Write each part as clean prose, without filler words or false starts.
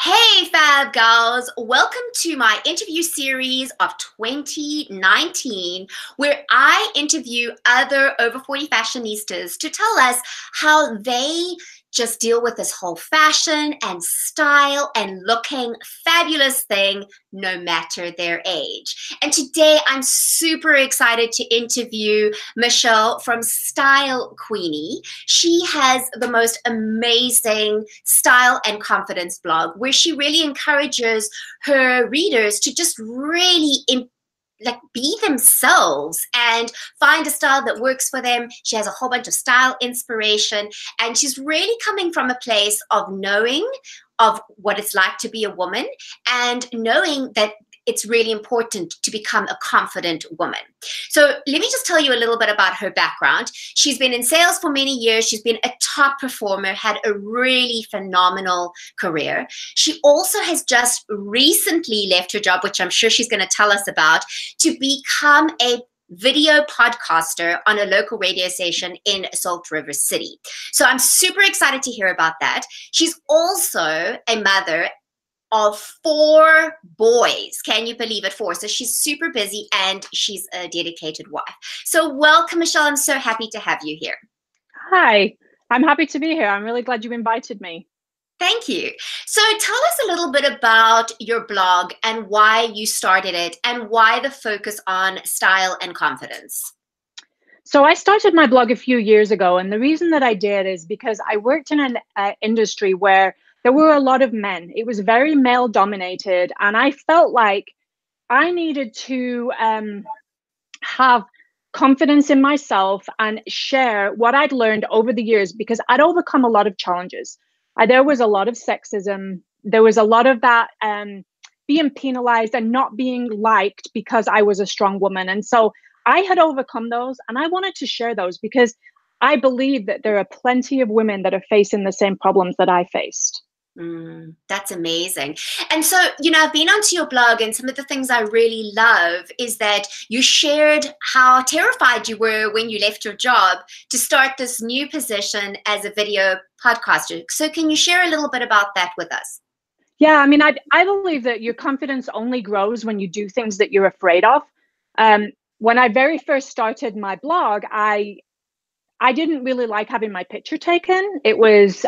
Hey, Fab Gals, welcome to my interview series of 2019, where I interview other over 40 fashionistas to tell us how they just deal with this whole fashion and style and looking fabulous thing no matter their age. And today I'm super excited to interview Michelle from StyleQueenie. She has the most amazing style and confidence blog where she really encourages her readers to just really be themselves and find a style that works for them. She has a whole bunch of style inspiration, and she's really coming from a place of knowing of what it's like to be a woman and knowing that it's really important to become a confident woman. So let me just tell you a little bit about her background. She's been in sales for many years. She's been a top performer, had a really phenomenal career. She also has just recently left her job, which I'm sure she's going to tell us about, to become a video podcaster on a local radio station in Salt River City. So I'm super excited to hear about that. She's also a mother of 4 boys. Can you believe it? 4. So she's super busy and she's a dedicated wife. So welcome, Michelle. I'm so happy to have you here. Hi, I'm happy to be here. I'm really glad you invited me. Thank you. So tell us a little bit about your blog and why you started it and why the focus on style and confidence. So I started my blog a few years ago, and the reason that I did is because I worked in an industry where there were a lot of men. It was very male dominated, and I felt like I needed to have confidence in myself and share what I'd learned over the years, because I'd overcome a lot of challenges. There was a lot of sexism. There was a lot of that being penalized and not being liked because I was a strong woman. And so I had overcome those, and I wanted to share those because I believe that there are plenty of women that are facing the same problems that I faced. That's amazing. And so, I've been onto your blog, and some of the things I really love is that you shared how terrified you were when you left your job to start this new position as a video podcaster. So can you share a little bit about that with us? Yeah, I mean, I believe that your confidence only grows when you do things that you're afraid of. When I very first started my blog, I didn't really like having my picture taken. It was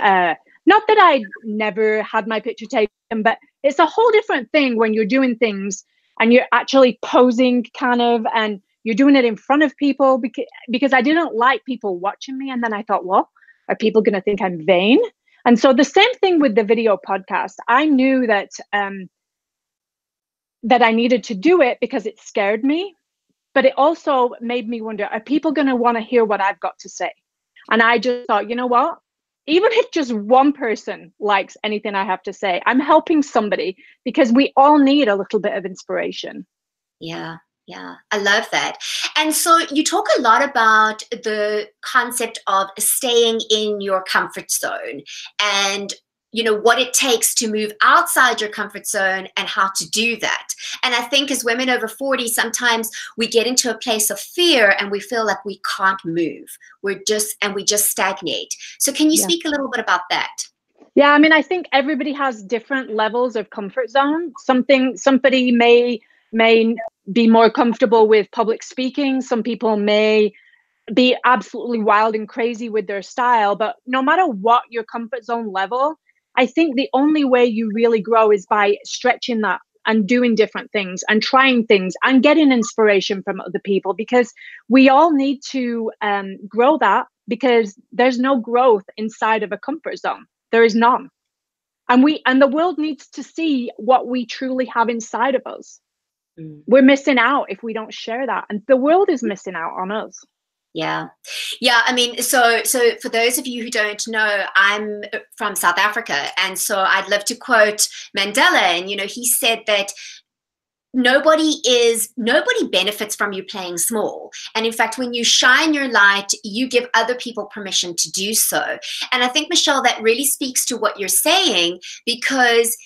not that I never had my picture taken, but it's a whole different thing when you're doing things and you're actually posing and you're doing it in front of people, because I didn't like people watching me. And then I thought, well, are people going to think I'm vain? And so the same thing with the video podcast. I knew that that I needed to do it because it scared me, but it also made me wonder, are people going to want to hear what I've got to say? And I just thought, you know what? Even if just one person likes anything I have to say, I'm helping somebody, because we all need a little bit of inspiration. Yeah, I love that. And so you talk a lot about the concept of staying in your comfort zone and what it takes to move outside your comfort zone and how to do that. And I think as women over 40, sometimes we get into a place of fear and we feel like we can't move. We just stagnate. So can you speak a little bit about that? Yeah, I mean, I think everybody has different levels of comfort zone. Somebody may be more comfortable with public speaking. Some people may be absolutely wild and crazy with their style. But no matter what your comfort zone level, I think the only way you really grow is by stretching that and doing different things and trying things and getting inspiration from other people, because we all need to grow that, because there's no growth inside of a comfort zone. There is none. And the world needs to see what we truly have inside of us. We're missing out if we don't share that. And the world is missing out on us. Yeah. I mean, so for those of you who don't know, I'm from South Africa. And so I'd love to quote Mandela. And, he said that nobody benefits from you playing small. And in fact, when you shine your light, you give other people permission to do so. And I think, Michelle, that really speaks to what you're saying, because,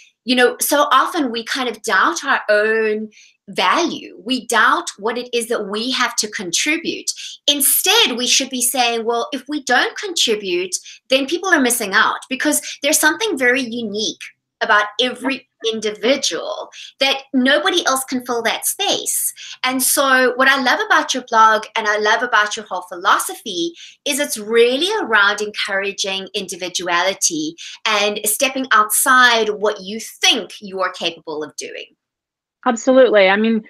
so often we kind of doubt our own value. We doubt what it is that we have to contribute. Instead, we should be saying, well, if we don't contribute, then people are missing out, because there's something very unique about every individual, that nobody else can fill that space. And so what I love about your blog and I love about your whole philosophy is it's really around encouraging individuality and stepping outside what you think you are capable of doing. Absolutely. I mean,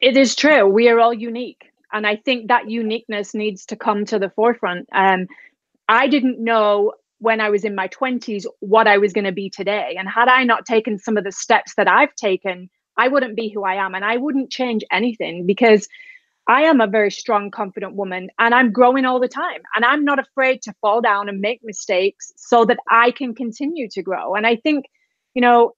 it is true. We are all unique. And I think that uniqueness needs to come to the forefront. I didn't know when I was in my 20s what I was going to be today. And had I not taken some of the steps that I've taken, I wouldn't be who I am. And I wouldn't change anything, because I am a very strong, confident woman, and I'm growing all the time. And I'm not afraid to fall down and make mistakes so that I can continue to grow. And I think, you know,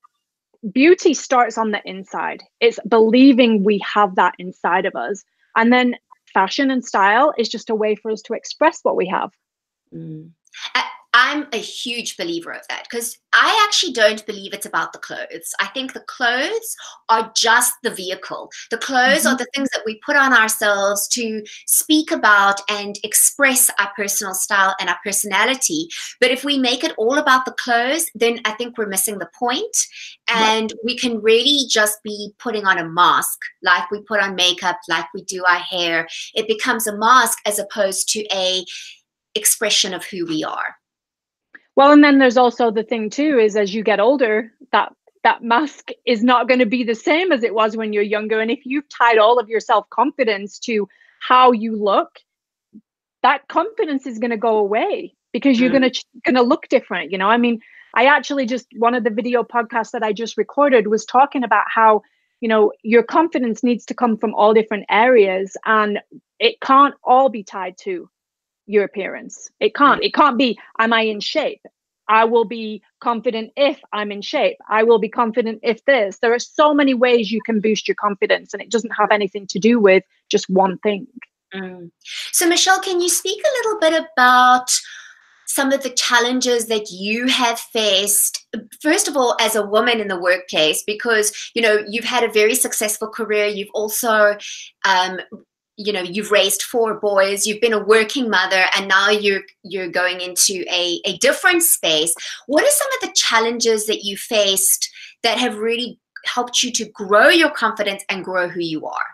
beauty starts on the inside. It's believing we have that inside of us. And then fashion and style is just a way for us to express what we have. I'm a huge believer of that, because I actually don't believe it's about the clothes. I think the clothes are just the vehicle. The clothes are the things that we put on ourselves to speak about and express our personal style and our personality. But if we make it all about the clothes, then I think we're missing the point. And we can really just be putting on a mask, like we put on makeup, like we do our hair. It becomes a mask as opposed to a expression of who we are. Well, and then there's also the thing too, is as you get older, that mask is not going to be the same as it was when you're younger. And if you've tied all of your self-confidence to how you look, that confidence is going to go away, because you're going to look different. You know, I mean, I actually just, one of the video podcasts that I just recorded was talking about how, you know, your confidence needs to come from all different areas, and it can't all be tied to your appearance. It can't be, am I in shape? I will be confident if I'm in shape. I will be confident if this. There are so many ways you can boost your confidence, and it doesn't have anything to do with just one thing. So Michelle, can you speak a little bit about some of the challenges that you have faced, first of all, as a woman in the workplace, because, you know, you've had a very successful career. You've also, you know, you've raised 4 boys, you've been a working mother, and now you're going into a different space. What are some of the challenges that you faced that have really helped you to grow your confidence and grow who you are?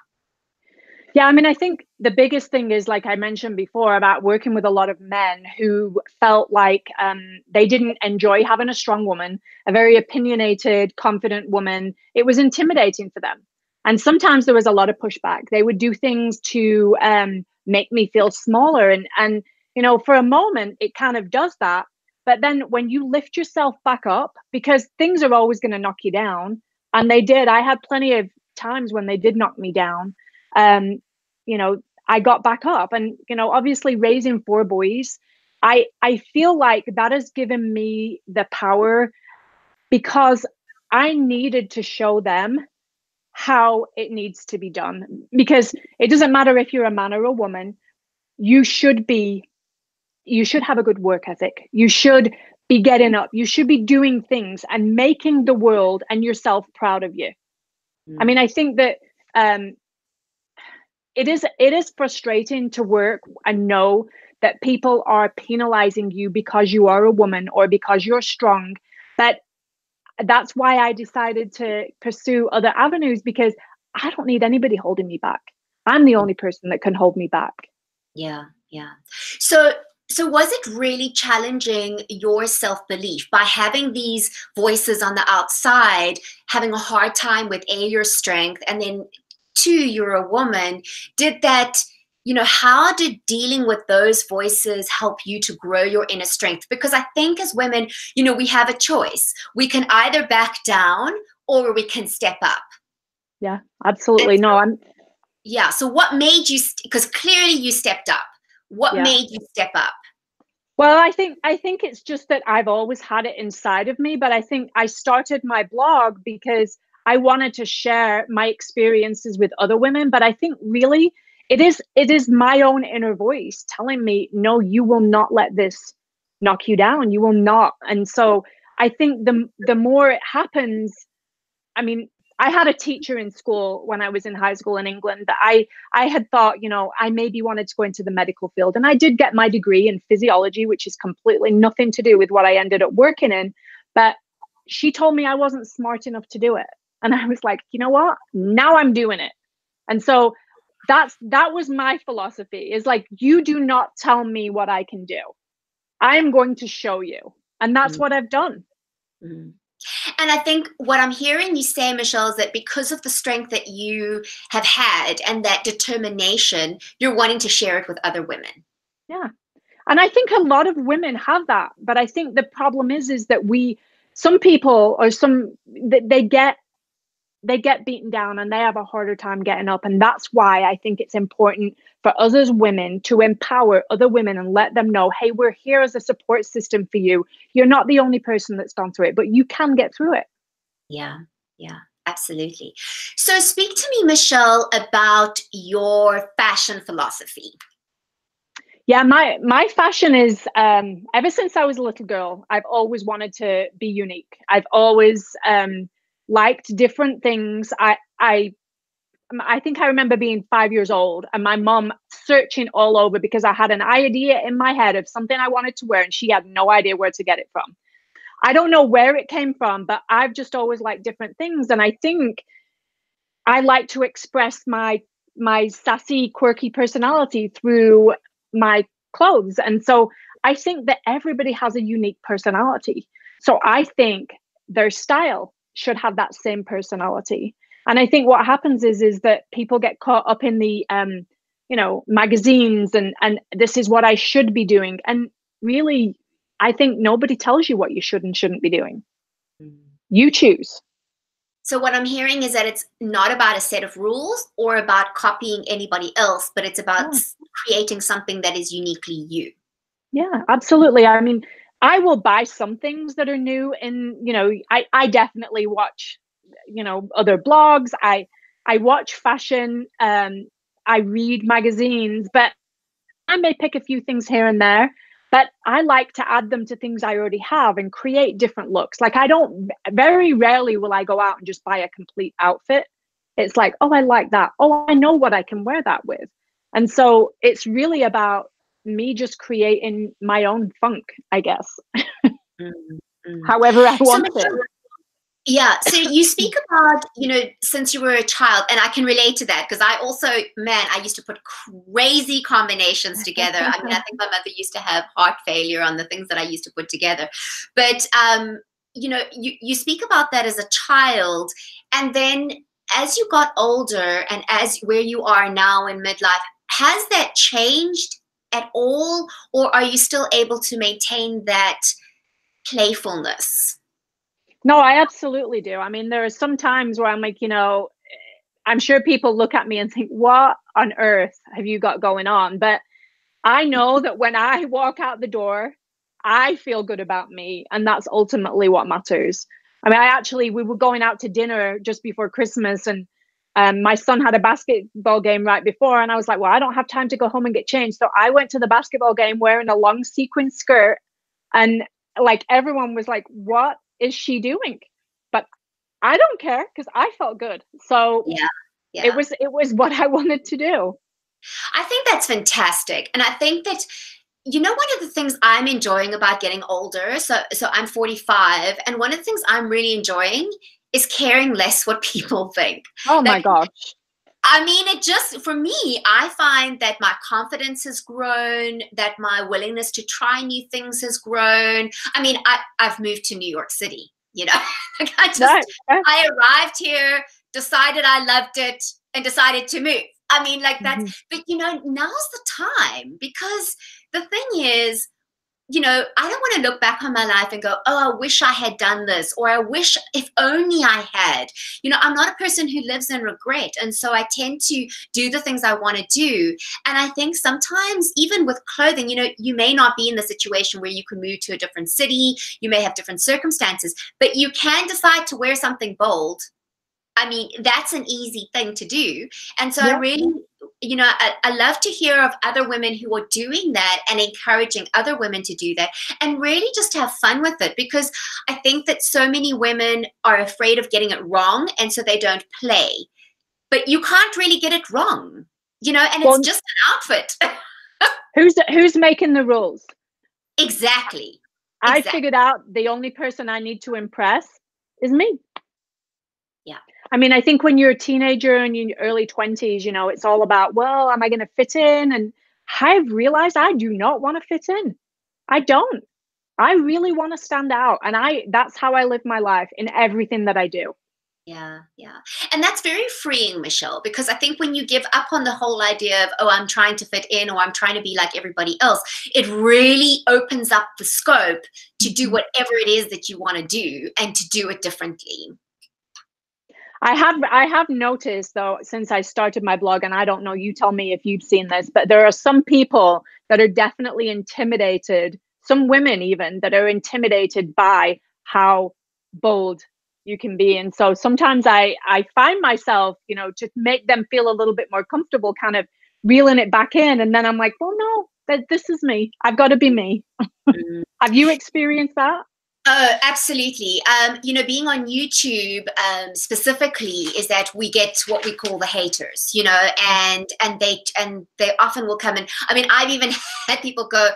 Yeah, I mean, I think the biggest thing is, like I mentioned before, about working with a lot of men who felt like they didn't enjoy having a strong woman, a very opinionated, confident woman. It was intimidating for them. And sometimes there was a lot of pushback. They would do things to make me feel smaller. And, you know, for a moment, it kind of does that. But then when you lift yourself back up, because things are always going to knock you down, and they did. I had plenty of times when they did knock me down. You know, I got back up, and, you know, obviously raising 4 boys, I feel like that has given me the power, because I needed to show them how it needs to be done. Because it doesn't matter if you're a man or a woman, you should have a good work ethic. You should be getting up. You should be doing things and making the world and yourself proud of you. I mean, I think that it is frustrating to work and know that people are penalizing you because you are a woman or because you're strong. But that's why I decided to pursue other avenues, because I don't need anybody holding me back. I'm the only person that can hold me back. Yeah. So was it really challenging your self-belief by having these voices on the outside, having a hard time with your strength, and then 2, you're a woman? Did that, you know, how did dealing with those voices help you to grow your inner strength? Because I think as women, you know, we have a choice. We can either back down or we can step up. Yeah, absolutely. Yeah. So what made you, because clearly you stepped up. What made you step up? Well, I think it's just that I've always had it inside of me, but I think I started my blog because I wanted to share my experiences with other women. But I think really it is my own inner voice telling me, no, you will not let this knock you down. You will not. And so I think the more it happens, I mean, I had a teacher in school when I was in high school in England that I had thought, you know, I maybe wanted to go into the medical field. And I did get my degree in physiology, which is completely nothing to do with what I ended up working in. But she told me I wasn't smart enough to do it. And I was like, you know what? Now I'm doing it. And so that was my philosophy, is like, you do not tell me what I can do. I'm going to show you. And that's what I've done. Mm. And I think what I'm hearing you say, Michelle, is that because of the strength that you have had and that determination, you're wanting to share it with other women. Yeah. And I think a lot of women have that. But I think the problem is that some people, or they get beaten down and they have a harder time getting up. And that's why I think it's important for us as women to empower other women and let them know, hey, we're here as a support system for you. You're not the only person that's gone through it, but you can get through it. Yeah, absolutely. So speak to me, Michelle, about your fashion philosophy. Yeah, my fashion is, ever since I was a little girl, I've always wanted to be unique. I've always liked different things. I think I remember being 5 years old and my mom searching all over because I had an idea in my head of something I wanted to wear and she had no idea where to get it from. I don't know where it came from, but I've just always liked different things. And I think I like to express my sassy, quirky personality through my clothes. And so I think that everybody has a unique personality. So I think their style should have that same personality. And I think what happens is that people get caught up in the magazines and this is what I should be doing. And really, I think nobody tells you what you should and shouldn't be doing. You choose. So what I'm hearing is that it's not about a set of rules or about copying anybody else, but it's about creating something that is uniquely you. Yeah, absolutely. I mean, I will buy some things that are new, and I definitely watch other blogs. I watch fashion. I read magazines, but I may pick a few things here and there. But I like to add them to things I already have and create different looks. Like very rarely will I go out and just buy a complete outfit. It's like, oh, I like that. Oh, I know what I can wear that with. And so it's really about me just creating my own funk, I guess, however I want it. Yeah. So you speak about, since you were a child, and I can relate to that because I also, I used to put crazy combinations together. I mean, I think my mother used to have heart failure on the things that I used to put together. But, you speak about that as a child. And then as you got older and as where you are now in midlife, has that changed at all? Or are you still able to maintain that playfulness? No, I absolutely do. I mean, there are some times where I'm like, I'm sure people look at me and think, what on earth have you got going on? But I know that when I walk out the door, I feel good about me. And that's ultimately what matters. I mean, we were going out to dinner just before Christmas, and my son had a basketball game right before. And I was like, well, I don't have time to go home and get changed. So I went to the basketball game wearing a long sequin skirt. And like everyone was like, what is she doing? But I don't care because I felt good. So it was what I wanted to do. I think that's fantastic. And I think that, one of the things I'm enjoying about getting older, so I'm 45, and one of the things I'm really enjoying is caring less what people think. Oh my gosh. I mean, for me, I find that my confidence has grown, that my willingness to try new things has grown. I mean, I've moved to New York City, I arrived here, decided I loved it, and decided to move. I mean, like that's, but now's the time, because the thing is, I don't want to look back on my life and go, oh, I wish I had done this, or I wish if only I had. I'm not a person who lives in regret. And so I tend to do the things I want to do. And I think sometimes even with clothing, you may not be in the situation where you can move to a different city. You may have different circumstances, but you can decide to wear something bold. I mean, that's an easy thing to do. And so I really, I love to hear of other women who are doing that and encouraging other women to do that and really just have fun with it, because I think that so many women are afraid of getting it wrong, and so they don't play. But you can't really get it wrong, and it's just an outfit. Who's making the rules? Exactly. I Exactly. figured out the only person I need to impress is me. Yeah. I mean, I think when you're a teenager and you're in your early 20s, you know, it's all about, well, am I going to fit in? And I've realized I do not want to fit in. I don't. I really want to stand out. And that's how I live my life in everything that I do. Yeah, yeah. And that's very freeing, Michelle, because I think when you give up on the whole idea of, oh, I'm trying to fit in or I'm trying to be like everybody else, it really opens up the scope to do Mhm. whatever it is that you want to do and to do it differently. I have noticed though, since I started my blog, and I don't know, you tell me if you've seen this, but there are some people that are definitely intimidated, some women even that are intimidated by how bold you can be. And so sometimes I find myself, you know, to make them feel a little bit more comfortable, kind of reeling it back in. And then I'm like, well, no, this is me. I've got to be me. Mm. Have you experienced that? Oh, absolutely. You know, being on YouTube specifically is that we get what we call the haters, you know, and they often will come in. I mean, I've even had people go,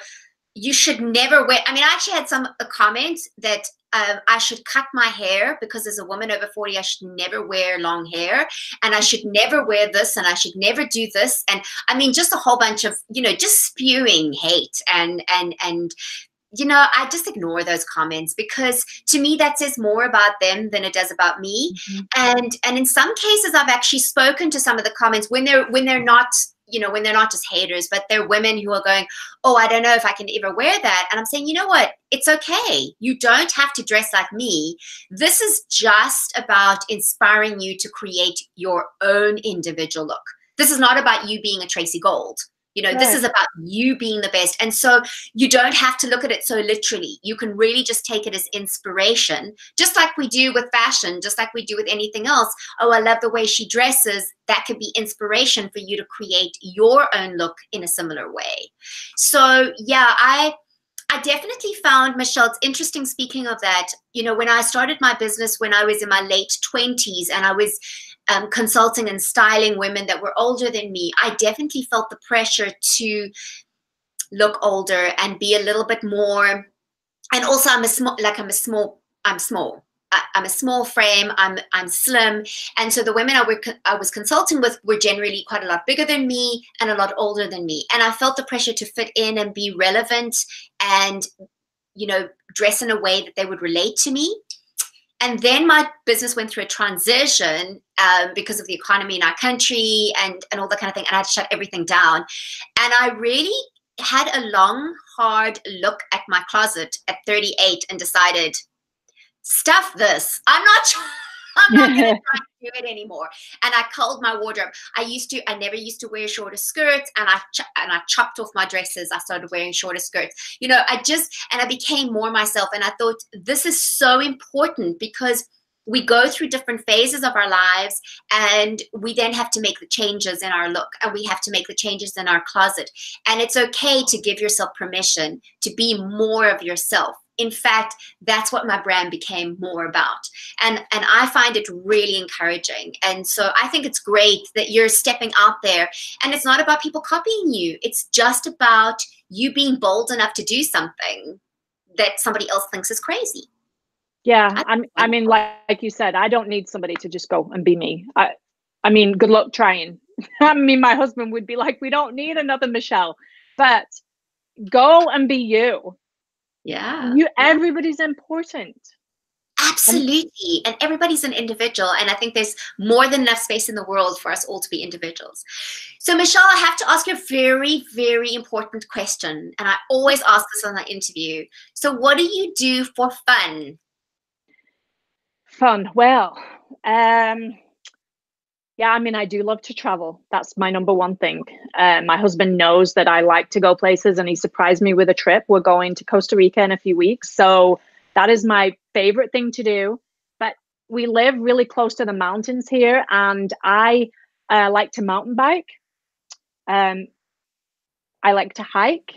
you should never wear. I mean, I actually had a comment that I should cut my hair because as a woman over 40, I should never wear long hair and I should never wear this and I should never do this. And I mean, just a whole bunch of, you know, just spewing hate and you know, I just ignore those comments because to me that says more about them than it does about me. Mhm. And in some cases I've actually spoken to some of the comments when they're not, you know, when they're not just haters, but they're women who are going, oh, I don't know if I can ever wear that. And I'm saying, you know what? It's okay. You don't have to dress like me. This is just about inspiring you to create your own individual look. This is not about you being a Tracy Gold. You know, this Right. is about you being the best. And so you don't have to look at it so literally. You can really just take it as inspiration, just like we do with fashion, just like we do with anything else. Oh, I love the way she dresses. That could be inspiration for you to create your own look in a similar way. So, yeah, I definitely found, Michelle, it's interesting speaking of that, you know, when I started my business when I was in my late 20s and I was consulting and styling women that were older than me, I definitely felt the pressure to look older and be a little bit more. And also, I'm small. I'm a small frame. I'm slim, and so the women I was consulting with were generally quite a lot bigger than me and a lot older than me. And I felt the pressure to fit in and be relevant, and you know, dress in a way that they would relate to me. And then my business went through a transition because of the economy in our country and all that kind of thing. And I had to shut everything down. And I really had a long, hard look at my closet at 38 and decided, stuff this. I'm not I'm not going to try to do it anymore. And I culled my wardrobe. I never used to wear shorter skirts, and I chopped off my dresses. I started wearing shorter skirts. You know, I became more myself. And I thought this is so important because we go through different phases of our lives and we then have to make the changes in our look and we have to make the changes in our closet. And it's okay to give yourself permission to be more of yourself. In fact, that's what my brand became more about. And I find it really encouraging. And so I think it's great that you're stepping out there. And it's not about people copying you. It's just about you being bold enough to do something that somebody else thinks is crazy. Yeah, I think it's I mean, wonderful. like you said, I don't need somebody to just go and be me. I mean, good luck trying. I mean, my husband would be like, we don't need another Michelle, but go and be you. Yeah. You, Yeah. everybody's important. And Absolutely. And everybody's an individual. And I think there's more than enough space in the world for us all to be individuals. So, Michelle, I have to ask you a very, very important question. And I always ask this on my interview. So, what do you do for fun? fun. Well, yeah, I mean, I do love to travel. That's my number one thing. My husband knows that I like to go places, and he surprised me with a trip. We're going to Costa Rica in a few weeks. So that is my favorite thing to do. But we live really close to the mountains here, and I like to mountain bike. Um, I like to hike,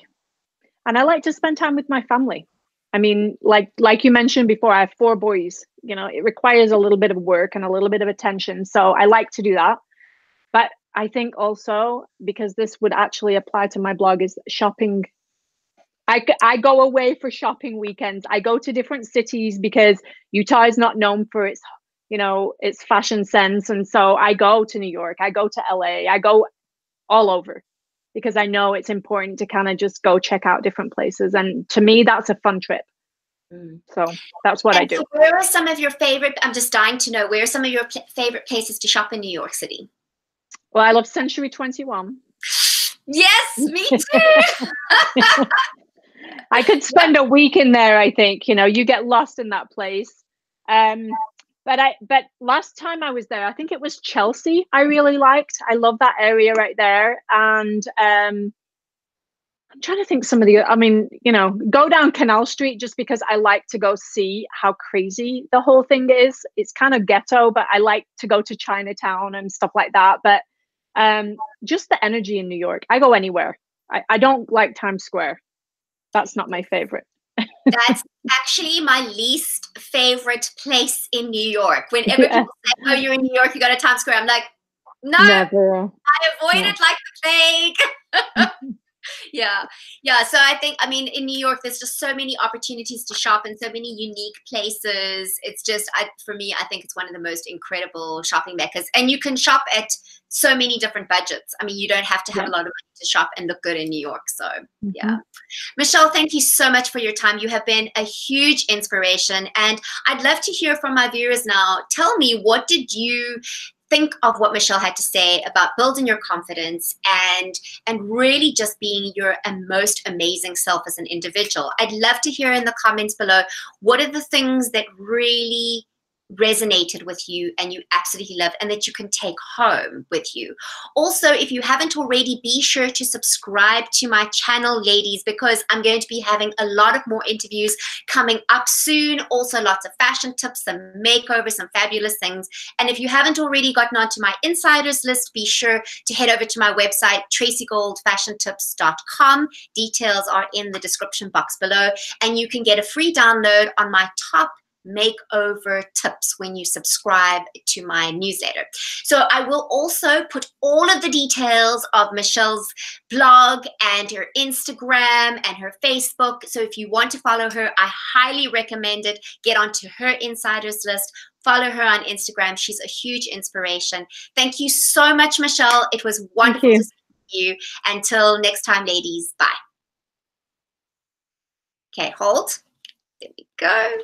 and I like to spend time with my family. I mean, like you mentioned before, I have four boys. You know, it requires a little bit of work and a little bit of attention. So I like to do that. But I think also, because this would actually apply to my blog, is shopping. I go away for shopping weekends. I go to different cities because Utah is not known for its, its fashion sense. And so I go to New York, I go to LA, I go all over because I know it's important to kind of just go check out different places. And to me, that's a fun trip. So that's what I do. So where are some of your favorite, I'm just dying to know, where are some of your favorite places to shop in New York City? Well, I love Century 21. Yes, me too. I could spend a week in there, I think. You get lost in that place. But last time I was there, I think it was Chelsea I really liked. I love that area right there. And I'm trying to think some of go down Canal Street just because I like to go see how crazy the whole thing is. It's kind of ghetto, but I like to go to Chinatown and stuff like that. But just the energy in New York. I go anywhere. I don't like Times Square. That's not my favorite. That's actually my least favorite place in New York. Whenever people say, "Oh, you're in New York, you go to Times Square," I'm like, "No, never. I avoid it like the plague." Yeah. So I think, in New York, there's just so many opportunities to shop and so many unique places. It's just, for me, I think it's one of the most incredible shopping meccas. And you can shop at so many different budgets. You don't have to have a lot of money to shop and look good in New York. So, yeah. Michelle, thank you so much for your time. You have been a huge inspiration. And I'd love to hear from my viewers now. Tell me, what did you think of what Michelle had to say about building your confidence and really just being your most amazing self as an individual? I'd love to hear in the comments below, what are the things that really resonated with you and you absolutely love and that you can take home with you. Also, if you haven't already, be sure to subscribe to my channel, ladies, because I'm going to be having a lot of more interviews coming up soon. Also, lots of fashion tips, some makeovers, some fabulous things. And if you haven't already gotten onto my insiders list, be sure to head over to my website, tracygoldfashiontips.com. Details are in the description box below, and you can get a free download on my top makeover tips when you subscribe to my newsletter. So I will also put all of the details of Michelle's blog and her Instagram and her Facebook. So if you want to follow her, I highly recommend it. Get onto her insiders list. Follow her on Instagram. She's a huge inspiration. Thank you so much, Michelle. It was wonderful to see you. Until next time, ladies. Bye. Okay, hold. There we go.